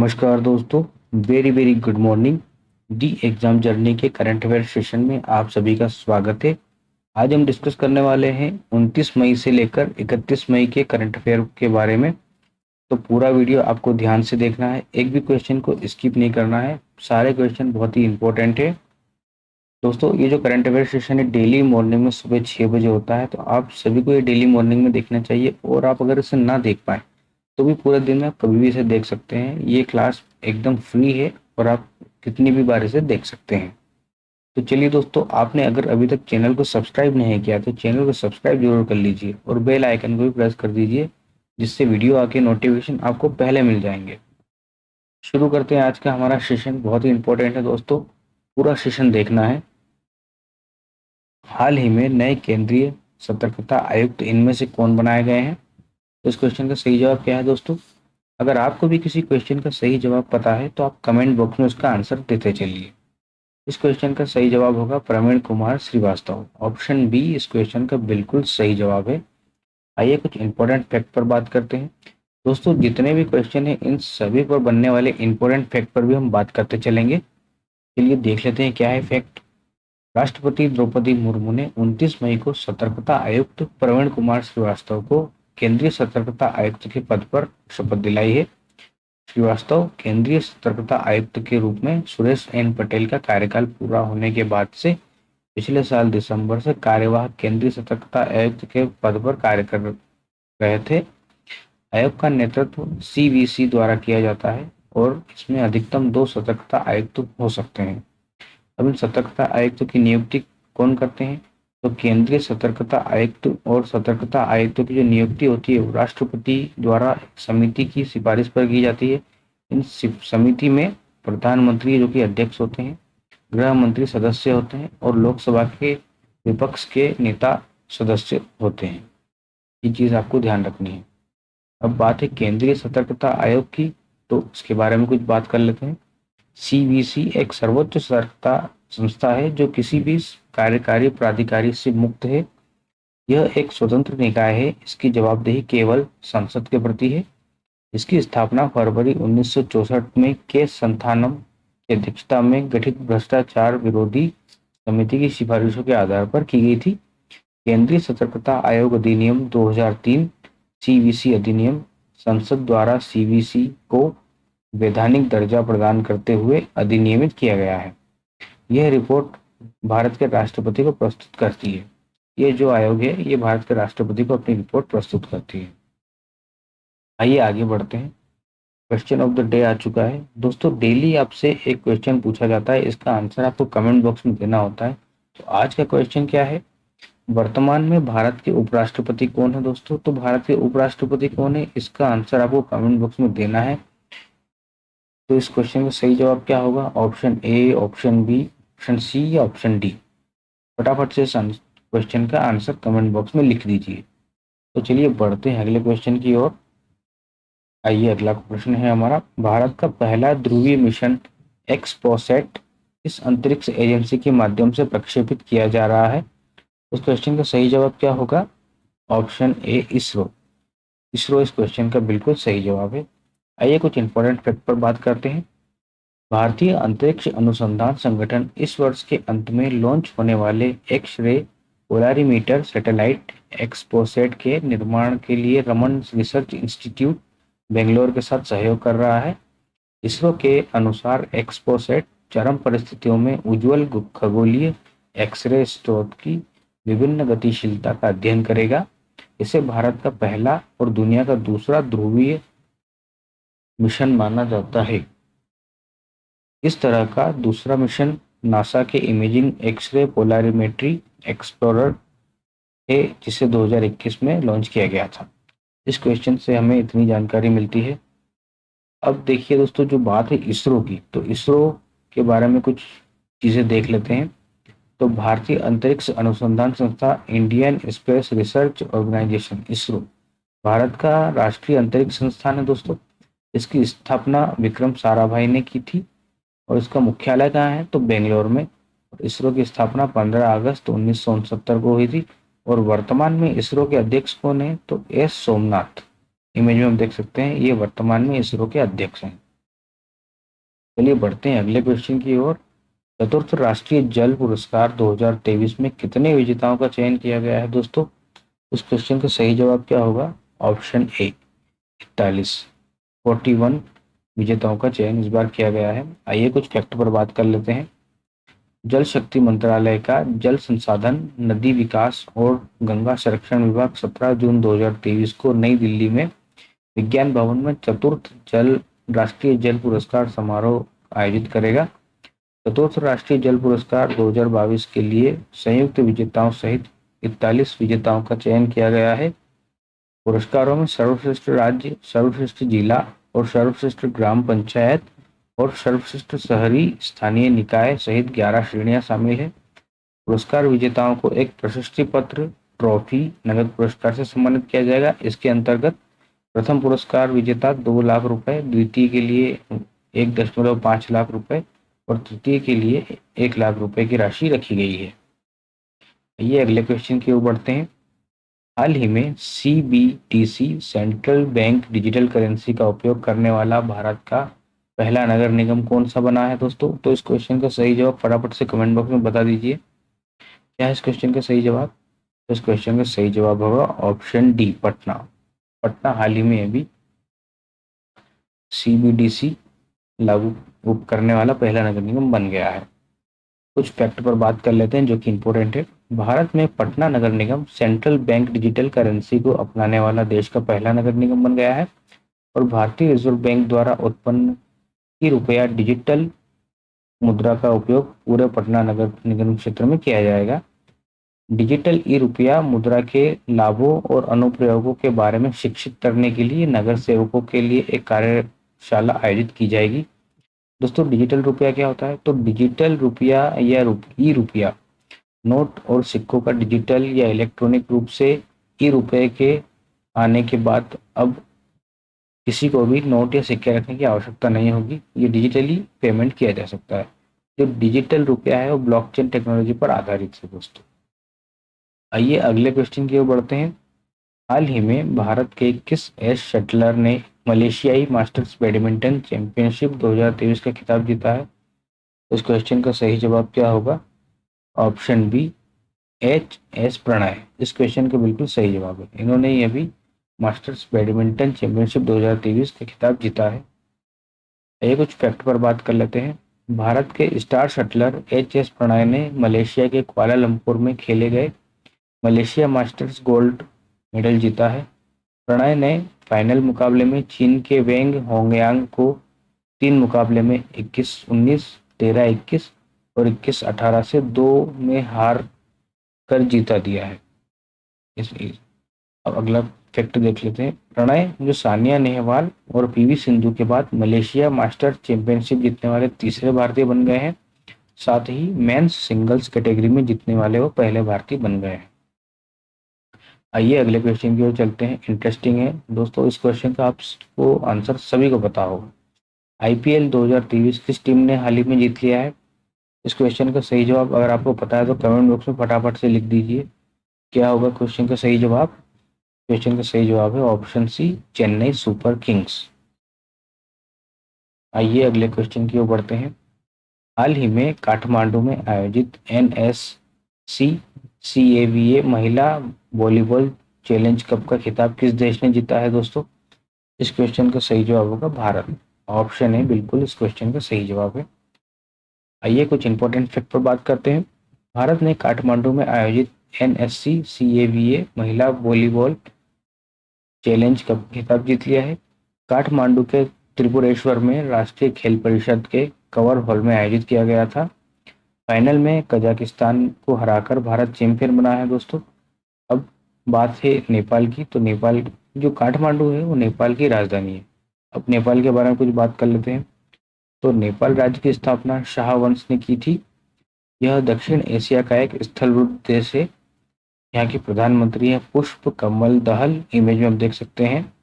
नमस्कार दोस्तों। Very very good morning. D exam journey के करंट अफेयर सेशन में आप सभी का स्वागत है। आज हम डिस्कस करने वाले हैं 29 मई से लेकर 31 मई के करंट अफेयर के बारे में। तो पूरा वीडियो आपको ध्यान से देखना है, एक भी क्वेश्चन को स्किप नहीं करना है। सारे क्वेश्चन बहुत ही इंपॉर्टेंट है। दोस्तों, ये जो करंट अफेयर सेशन है डेली मॉर्निंग में सुबह 6 बजे होता है, तो आप सभी को ये डेली मॉर्निंग में देखना चाहिए। और आप अगर इसे ना देख पाए तो भी पूरे दिन में आप कभी भी इसे देख सकते हैं। ये क्लास एकदम फ्री है और आप कितनी भी बार इसे देख सकते हैं। तो चलिए दोस्तों, आपने अगर अभी तक चैनल को सब्सक्राइब नहीं किया तो चैनल को सब्सक्राइब जरूर कर लीजिए और बेल आइकन को भी प्रेस कर दीजिए, जिससे वीडियो आके नोटिफिकेशन आपको पहले मिल जाएंगे। शुरू करते हैं आज का हमारा सेशन। बहुत ही इंपॉर्टेंट है दोस्तों, पूरा सेशन देखना है। हाल ही में नए केंद्रीय सतर्कता आयुक्त इनमें से कौन बनाए गए हैं? तो इस क्वेश्चन का सही जवाब क्या है दोस्तों? अगर आपको भी किसी क्वेश्चन का सही जवाब पता है तो आप कमेंट बॉक्स में उसका आंसर देते चलिए। इस क्वेश्चन का सही जवाब होगा प्रवीण कुमार श्रीवास्तव। ऑप्शन बी इस क्वेश्चन का बिल्कुल सही जवाब है। आइए कुछ इंपॉर्टेंट फैक्ट पर बात करते हैं। दोस्तों, जितने भी क्वेश्चन हैं इन सभी पर बनने वाले इंपॉर्टेंट फैक्ट पर भी हम बात करते चलेंगे। चलिए देख लेते हैं क्या है फैक्ट। राष्ट्रपति द्रौपदी मुर्मू ने 29 मई को सतर्कता आयुक्त प्रवीण कुमार श्रीवास्तव को केंद्रीय सतर्कता आयुक्त के पद पर शपथ दिलाई है। श्रीवास्तव केंद्रीय सतर्कता आयुक्त के रूप में सुरेश एन पटेल का कार्यकाल पूरा होने के बाद से पिछले साल दिसंबर से कार्यवाहक केंद्रीय सतर्कता आयुक्त के पद पर कार्य कर रहे थे। आयोग का नेतृत्व सीवीसी द्वारा किया जाता है और इसमें अधिकतम 2 सतर्कता आयुक्त हो सकते हैं। अब इन सतर्कता आयुक्तों की नियुक्ति कौन करते हैं? तो केंद्रीय सतर्कता आयुक्त और सतर्कता आयुक्तों की जो नियुक्ति होती है वो राष्ट्रपति द्वारा समिति की सिफारिश पर की जाती है। इन समिति में प्रधानमंत्री जो कि अध्यक्ष होते हैं, गृह मंत्री सदस्य होते हैं और लोकसभा के विपक्ष के नेता सदस्य होते हैं। ये चीज आपको ध्यान रखनी है। अब बात है केंद्रीय सतर्कता आयोग की, तो इसके बारे में कुछ बात कर लेते हैं। सीवीसी एक सर्वोच्च सतर्कता संस्था है जो किसी भी कार्यकारी प्राधिकारी से मुक्त है। यह एक स्वतंत्र निकाय है। इसकी जवाबदेही केवल संसद के प्रति है। इसकी स्थापना फरवरी 1964 में के संथानम की अध्यक्षता में गठित भ्रष्टाचार विरोधी समिति की सिफारिशों के आधार पर की गई थी। केंद्रीय सतर्कता आयोग अधिनियम 2003 सीवीसी अधिनियम संसद द्वारा सीवीसी को वैधानिक दर्जा प्रदान करते हुए अधिनियमित किया गया है। यह रिपोर्ट भारत के राष्ट्रपति को प्रस्तुत करती है। ये जो आयोग है ये भारत के राष्ट्रपति को अपनी रिपोर्ट प्रस्तुत करती है। आइए आगे बढ़ते हैं। क्वेश्चन ऑफ द डे आ चुका है। दोस्तों, डेली आपसे एक क्वेश्चन पूछा जाता है, इसका आंसर आपको कमेंट बॉक्स में देना होता है। तो आज का क्वेश्चन क्या है? वर्तमान में भारत के उपराष्ट्रपति कौन है? दोस्तों, तो भारत के उपराष्ट्रपति कौन है इसका आंसर आपको कमेंट बॉक्स में देना है। तो इस क्वेश्चन का सही जवाब क्या होगा? Option A, option B, option C या ऑप्शन डी? फटाफट से इस क्वेश्चन का आंसर कमेंट बॉक्स में लिख दीजिए। तो चलिए बढ़ते हैं अगले क्वेश्चन की ओर। आइए, अगला प्रश्न है हमारा, भारत का पहला ध्रुवीय मिशन एक्सपोसैट इस अंतरिक्ष एजेंसी के माध्यम से प्रक्षेपित किया जा रहा है। उस क्वेश्चन का सही जवाब क्या होगा? ऑप्शन ए, इसरो। इसरो इस क्वेश्चन का बिल्कुल सही जवाब है। आइए कुछ इंपॉर्टेंट फैक्ट पर बात करते हैं। भारतीय अंतरिक्ष अनुसंधान संगठन इस वर्ष के अंत में लॉन्च होने वाले X ray polarimeter satellite XPoSat के निर्माण के लिए रमन रिसर्च इंस्टीट्यूट बेंगलोर के साथ सहयोग कर रहा है। इसरो के अनुसार एक्सपोसैट चरम परिस्थितियों में उज्ज्वल खगोलीय एक्सरे स्रोत की विभिन्न गतिशीलता का अध्ययन करेगा। इसे भारत का पहला और दुनिया का दूसरा ध्रुवीय मिशन माना जाता है। इस तरह का दूसरा मिशन नासा के इमेजिंग एक्सरे पोलारिमेट्री एक्सप्लोरर है, जिसे 2021 में लॉन्च किया गया था। इस क्वेश्चन से हमें इतनी जानकारी मिलती है। अब देखिए दोस्तों, जो बात है इसरो की, तो इसरो के बारे में कुछ चीजें देख लेते हैं। तो भारतीय अंतरिक्ष अनुसंधान संस्था Indian space research organisation ISRO Bharat का राष्ट्रीय अंतरिक्ष संस्थान है दोस्तों। इसकी स्थापना विक्रम साराभाई ने की थी और इसका मुख्यालय कहाँ है? तो बेंगलोर में। इसरो की स्थापना 15 अगस्त 1969 को हुई थी और वर्तमान में इसरो के अध्यक्ष कौन है? तो एस सोमनाथ। इमेज में हम देख सकते हैं, ये वर्तमान में इसरो के अध्यक्ष हैं। चलिए बढ़ते हैं अगले क्वेश्चन की ओर। चतुर्थ राष्ट्रीय जल पुरस्कार 2023 में कितने विजेताओं का चयन किया गया है दोस्तों? इस क्वेश्चन का सही जवाब क्या होगा? ऑप्शन ए 41, 41 विजेताओं का चयन इस बार किया गया है। आइए कुछ फैक्ट पर बात कर लेते हैं। जल शक्ति मंत्रालय का जल संसाधन, नदी विकास और गंगा संरक्षण विभाग 17 जून 2023 को नई दिल्ली में विज्ञान भवन में चतुर्थ जल राष्ट्रीय जल पुरस्कार समारोह आयोजित करेगा। चतुर्थ राष्ट्रीय जल पुरस्कार 2022 के लिए संयुक्त विजेताओं सहित 41 विजेताओं का चयन किया गया है। पुरस्कारों में सर्वश्रेष्ठ राज्य, सर्वश्रेष्ठ जिला और सर्वश्रेष्ठ ग्राम पंचायत और सर्वश्रेष्ठ शहरी स्थानीय निकाय सहित 11 श्रेणियां शामिल है। पुरस्कार विजेताओं को एक प्रशस्ति पत्र, ट्रॉफी, नगद पुरस्कार से सम्मानित किया जाएगा। इसके अंतर्गत प्रथम पुरस्कार विजेता 2 लाख रुपए, द्वितीय के लिए 1.5 लाख रुपए और तृतीय के लिए 1 लाख रुपए की राशि रखी गई है। ये अगले क्वेश्चन की ओर बढ़ते हैं। हाल ही में सीबीटीसी सेंट्रल बैंक डिजिटल करेंसी का उपयोग करने वाला भारत का पहला नगर निगम कौन सा बना है दोस्तों? तो इस क्वेश्चन का सही जवाब फटाफट से कमेंट बॉक्स में बता दीजिए। क्या है इस क्वेश्चन का सही जवाब? तो इस क्वेश्चन का सही जवाब होगा ऑप्शन डी, पटना। पटना हाल ही में अभी सीबीडीसी लागू करने वाला पहला नगर निगम बन गया है। कुछ फैक्ट पर बात कर लेते हैं जो कि इंपॉर्टेंट है। भारत में पटना नगर निगम सेंट्रल बैंक डिजिटल करेंसी को अपनाने वाला देश का पहला नगर निगम बन गया है और भारतीय रिजर्व बैंक द्वारा उत्पन्न ई रुपया डिजिटल मुद्रा का उपयोग पूरे पटना नगर निगम क्षेत्र में किया जाएगा। डिजिटल ई रुपया मुद्रा के लाभों और अनुप्रयोगों के बारे में शिक्षित करने के लिए नगर सेवकों के लिए एक कार्यशाला आयोजित की जाएगी। दोस्तों डिजिटल रुपया क्या होता है? तो डिजिटल रुपया या ई रुपया नोट और सिक्कों का डिजिटल या इलेक्ट्रॉनिक रूप से ई रुपये के आने के बाद अब किसी को भी नोट या सिक्के रखने की आवश्यकता नहीं होगी। ये डिजिटली पेमेंट किया जा सकता है। जो डिजिटल रुपया है वो ब्लॉकचेन टेक्नोलॉजी पर आधारित है दोस्तों। आइए अगले क्वेश्चन की ओर बढ़ते हैं। हाल ही में भारत के किस एस शटलर ने मलेशियाई मास्टर्स बैडमिंटन चैंपियनशिप 2023 का खिताब जीता है? इस क्वेश्चन का सही जवाब क्या होगा? Option B, H S Prannoy इस क्वेश्चन का बिल्कुल सही जवाब है। इन्होंने ही अभी मास्टर्स बैडमिंटन चैंपियनशिप 2023 का खिताब जीता है। ये कुछ फैक्ट पर बात कर लेते हैं। भारत के star shuttler H S Prannoy ने मलेशिया के कुआलालंपुर में खेले गए मलेशिया मास्टर्स गोल्ड मेडल जीता है। प्रणय ने फाइनल मुकाबले में चीन के वेंग होंगयांग को 3 मुकाबले में 21-19, 13-21 और 21-18 से 2 में हार कर जीता दिया है। अब अगला फैक्ट देख लेते हैं। प्रणय जो सानिया नेहवाल और पीवी सिंधु के बाद मलेशिया मास्टर चैंपियनशिप जीतने वाले तीसरे भारतीय बन गए हैं। साथ ही मेंस सिंगल्स कैटेगरी में जीतने वाले वो पहले भारतीय बन गए हैं। आइए अगले क्वेश्चन की ओर चलते हैं। इंटरेस्टिंग है दोस्तों, इस क्वेश्चन का आपको आंसर सभी को पता होगा। आईपीएल 2023 किस टीम ने हाल ही में जीत लिया है? इस क्वेश्चन का सही जवाब अगर आपको पता है तो कमेंट बॉक्स में फटाफट से लिख दीजिए। क्या होगा क्वेश्चन का सही जवाब? क्वेश्चन का सही जवाब है option C, Chennai Super Kings. आइए अगले क्वेश्चन की ओर बढ़ते हैं। हाल ही में काठमांडू में आयोजित NSC-CAVA महिला वॉलीबॉल चैलेंज कप का खिताब किस देश ने जीता है दोस्तों? इस क्वेश्चन का सही जवाब होगा भारत। ऑप्शन है बिल्कुल इस क्वेश्चन का सही जवाब है। आइए कुछ इंपॉर्टेंट फैक्ट पर बात करते हैं। भारत ने काठमांडू में आयोजित NSC-CAVA महिला वॉलीबॉल चैलेंज कप खिताब जीत लिया है। काठमांडू के त्रिपुरेश्वर में राष्ट्रीय खेल परिषद के कवर हॉल में आयोजित किया गया था। फाइनल में कजाकिस्तान को हराकर भारत चैंपियन बना है दोस्तों। अब बात है नेपाल की। तो नेपाल जो काठमांडू है वो नेपाल की राजधानी है। अब नेपाल के बारे में कुछ बात कर लेते हैं। तो नेपाल राज्य की स्थापना शाह वंश ने की थी। यह दक्षिण एशिया का एक स्थलरूप देश है। यहाँ के प्रधानमंत्री हैं पुष्प कमल दहल, इमेज में आप देख सकते हैं।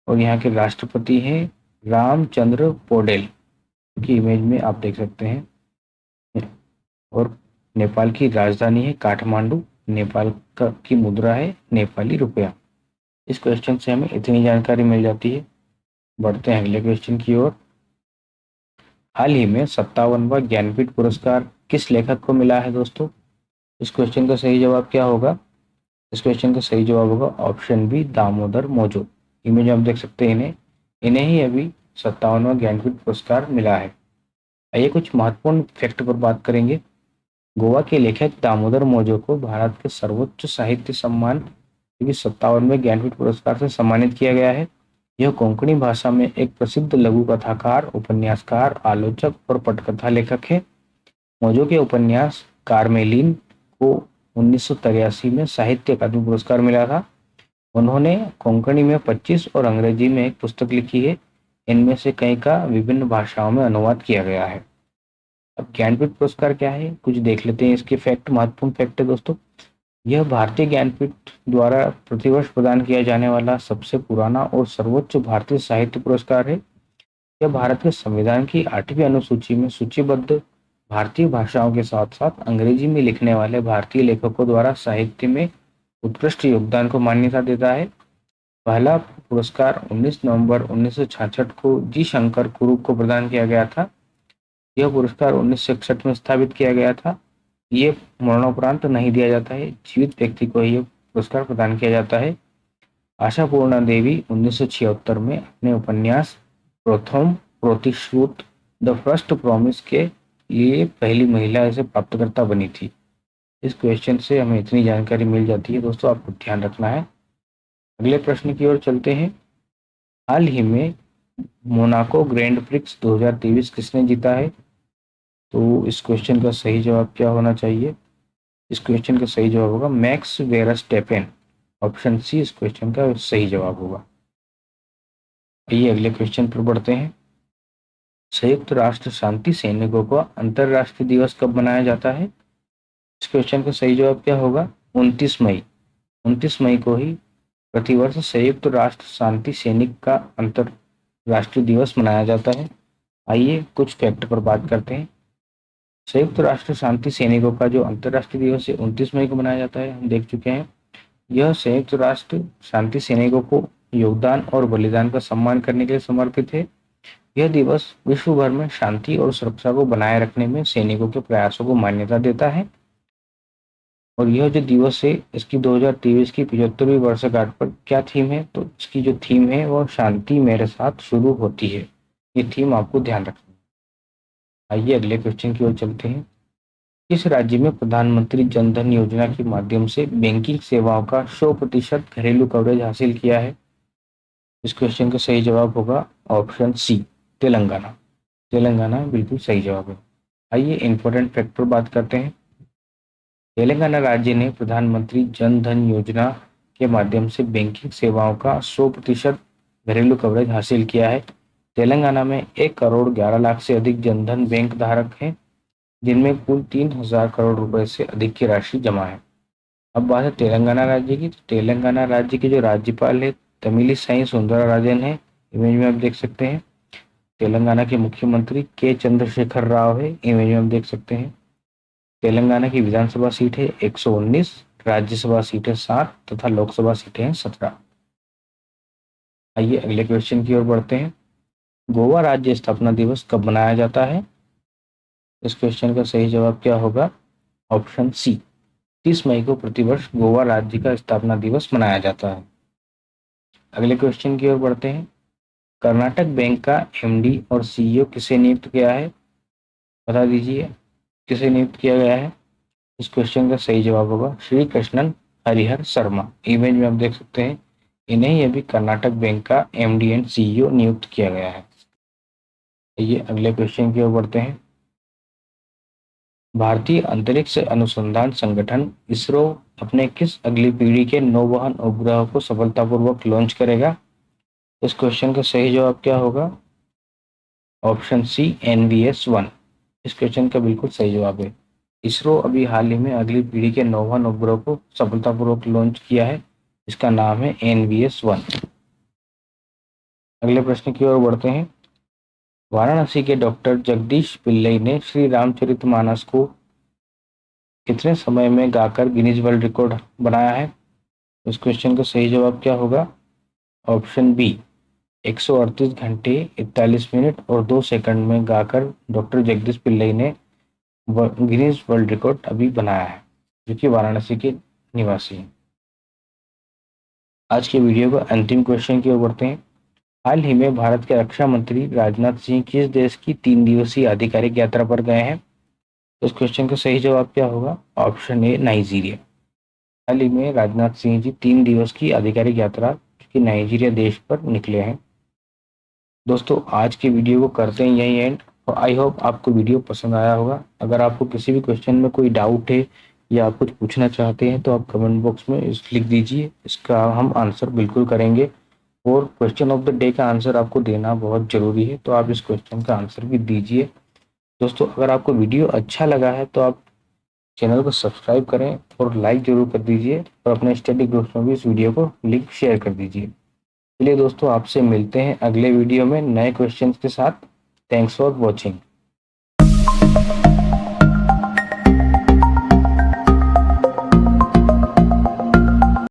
और यहाँ के राष्ट्रपति हैं रामचंद्र पौडेल की इमेज में आप देख सकते हैं। और नेपाल की राजधानी है काठमांडू। नेपाल का की मुद्रा है नेपाली रुपया। इस क्वेश्चन से हमें इतनी जानकारी मिल जाती है। बढ़ते हैं अगले क्वेश्चन की ओर। हाल ही में 57वां ज्ञानपीठ पुरस्कार किस लेखक को मिला है दोस्तों? इस क्वेश्चन का सही जवाब क्या होगा? इस क्वेश्चन का सही जवाब होगा ऑप्शन बी, दामोदर मौजो। इमेज में आप देख सकते हैं इन्हें इन्हें ही अभी 57वां ज्ञानपीठ पुरस्कार मिला है। आइए कुछ महत्वपूर्ण फैक्ट पर बात करेंगे। गोवा के लेखक दामोदर मौजो को भारत के सर्वोच्च साहित्य सम्मान क्योंकि 57वें ज्ञानपीठ पुरस्कार से सम्मानित किया गया है। यह कोंकणी भाषा में एक प्रसिद्ध लघु कथाकार, उपन्यासकार, आलोचक और पटकथा लेखक है। मौजो के उपन्यास कार्मेलीन को 1983 में साहित्य अकादमी पुरस्कार मिला था। उन्होंने कोंकणी में 25 और अंग्रेजी में एक पुस्तक लिखी है। इनमें से कई का विभिन्न भाषाओं में अनुवाद किया गया है। अब ज्ञानपीठ पुरस्कार क्या है, कुछ देख लेते हैं इसके फैक्ट। महत्वपूर्ण फैक्ट है दोस्तों, यह भारतीय ज्ञानपीठ द्वारा प्रतिवर्ष प्रदान किया जाने वाला सबसे पुराना और सर्वोच्च भारतीय साहित्य पुरस्कार है। यह भारत के संविधान की 8वीं अनुसूची में सूचीबद्ध भारतीय भाषाओं के साथ साथ अंग्रेजी में लिखने वाले भारतीय लेखकों द्वारा साहित्य में उत्कृष्ट योगदान को मान्यता देता है। पहला पुरस्कार 19 नवंबर 1966 को जी शंकर कुरूप को प्रदान किया गया था। यह पुरस्कार 1961 में स्थापित किया गया था। ये मरणोपरांत नहीं दिया जाता है, जीवित व्यक्ति को यह पुरस्कार प्रदान किया जाता है। आशापूर्णा देवी 1976 में अपने उपन्यास प्रथम प्रतिश्रुत द फर्स्ट प्रॉमिस के लिए पहली महिला इसे प्राप्तकर्ता बनी थी। इस क्वेश्चन से हमें इतनी जानकारी मिल जाती है दोस्तों, आपको ध्यान रखना है। अगले प्रश्न की ओर चलते हैं। हाल ही में मोनाको ग्रैंड प्रिक्स 2023 किसने जीता है? तो इस क्वेश्चन का सही जवाब क्या होना चाहिए? इस क्वेश्चन का सही जवाब होगा मैक्स वेरस्टेपेन। ऑप्शन सी इस क्वेश्चन का सही जवाब होगा। आइए अगले क्वेश्चन पर बढ़ते हैं। संयुक्त राष्ट्र शांति सैनिकों का अंतरराष्ट्रीय दिवस कब मनाया जाता है? इस क्वेश्चन का सही जवाब क्या होगा? 29 मई। 29 मई को ही प्रतिवर्ष संयुक्त राष्ट्र शांति सैनिक का अंतरराष्ट्रीय दिवस मनाया जाता है। आइए कुछ फैक्ट पर बात करते हैं। संयुक्त राष्ट्र शांति सैनिकों का जो अंतरराष्ट्रीय दिवस है 29 मई को मनाया जाता है, हम देख चुके हैं। यह संयुक्त राष्ट्र शांति सैनिकों को योगदान और बलिदान का सम्मान करने के लिए समर्पित है। यह दिवस विश्व भर में शांति और सुरक्षा को बनाए रखने में सैनिकों के प्रयासों को मान्यता देता है। और यह जो दिवस है इसकी 2023 की 75वीं वर्षगांठ पर क्या थीम है? तो इसकी जो थीम है वह शांति मेरे साथ शुरू होती है। ये थीम आपको ध्यान रखना है। आइए अगले क्वेश्चन की ओर चलते हैं। किस राज्य में प्रधानमंत्री जन धन योजना के माध्यम से बैंकिंग सेवाओं का 100% घरेलू कवरेज हासिल किया है? इस क्वेश्चन का सही जवाब होगा ऑप्शन सी, तेलंगाना। तेलंगाना बिल्कुल सही जवाब है। आइए इंपॉर्टेंट फैक्ट पर बात करते हैं। तेलंगाना राज्य ने प्रधानमंत्री जन धन योजना के माध्यम से बैंकिंग सेवाओं का 100% घरेलू कवरेज हासिल किया है। तेलंगाना में 1 करोड़ 11 लाख से अधिक जनधन बैंक धारक हैं, जिनमें कुल 3,000 करोड़ रुपए से अधिक की राशि जमा है। अब बात है तेलंगाना राज्य की। तो तेलंगाना राज्य के जो राज्यपाल है तमिलिसाई सुंदरराजन है। इमेज में आप देख सकते हैं। तेलंगाना के मुख्यमंत्री के चंद्रशेखर राव है। इमेज में आप देख सकते हैं। तेलंगाना की विधानसभा सीट है 119, राज्यसभा सीटें 7 तथा लोकसभा सीटें हैं 17। आइए अगले क्वेश्चन की ओर बढ़ते हैं। गोवा राज्य स्थापना दिवस कब मनाया जाता है? इस क्वेश्चन का सही जवाब क्या होगा? ऑप्शन सी, 30 मई को प्रतिवर्ष गोवा राज्य का स्थापना दिवस मनाया जाता है। अगले क्वेश्चन की ओर बढ़ते हैं। कर्नाटक बैंक का एमडी और सीईओ किसे नियुक्त किया है? बता दीजिए किसे नियुक्त किया गया है? इस क्वेश्चन का सही जवाब होगा श्री कृष्णन हरिहर शर्मा। इमेज में आप देख सकते हैं। इन्हें ही अभी कर्नाटक बैंक का एमडी एंड सीईओ नियुक्त किया गया है। ये अगले क्वेश्चन की ओर बढ़ते हैं। भारतीय अंतरिक्ष अनुसंधान संगठन इसरो अपने किस अगली पीढ़ी के नौवहन उपग्रह को सफलतापूर्वक लॉन्च करेगा? इस क्वेश्चन का सही जवाब क्या होगा? Option C, NVS-1। इस क्वेश्चन का बिल्कुल सही जवाब है। इसरो अभी हाल ही में अगली पीढ़ी के नौवहन उपग्रह को सफलतापूर्वक लॉन्च किया है। इसका नाम है NVS-1। अगले प्रश्न की ओर बढ़ते हैं। वाराणसी के डॉक्टर जगदीश पिल्लई ने श्री रामचरितमानस को कितने समय में गाकर गिनीज वर्ल्ड रिकॉर्ड बनाया है? इस क्वेश्चन का सही जवाब क्या होगा? ऑप्शन बी, 138 घंटे 41 मिनट और 2 सेकंड में गाकर डॉक्टर जगदीश पिल्लई ने गिनीज वर्ल्ड रिकॉर्ड अभी बनाया है, जो कि वाराणसी के निवासी हैं। आज के वीडियो को अंतिम क्वेश्चन की ओर बढ़ते हैं। हाल ही में भारत के रक्षा मंत्री राजनाथ सिंह किस देश की 3 दिवसीय आधिकारिक यात्रा पर गए हैं? तो इस क्वेश्चन का सही जवाब क्या होगा? ऑप्शन ए नाइजीरिया। हाल ही में राजनाथ सिंह जी 3 दिवस की आधिकारिक यात्रा की नाइजीरिया देश पर निकले हैं। दोस्तों आज की वीडियो को करते हैं यही एंड, और आई होप आपको वीडियो पसंद आया होगा। अगर आपको किसी भी क्वेश्चन में कोई डाउट है या आप कुछ पूछना चाहते हैं तो आप कमेंट बॉक्स में लिख दीजिए, इसका हम आंसर बिल्कुल करेंगे। और क्वेश्चन ऑफ द डे का आंसर आपको देना बहुत जरूरी है, तो आप इस क्वेश्चन का आंसर भी दीजिए। दोस्तों अगर आपको वीडियो अच्छा लगा है तो आप चैनल को सब्सक्राइब करें और लाइक जरूर कर दीजिए, और अपने स्टडी ग्रुप्स में भी इस वीडियो को लिंक शेयर कर दीजिए। चलिए दोस्तों, आपसे मिलते हैं अगले वीडियो में नए क्वेश्चंस के साथ। Thanks for watching.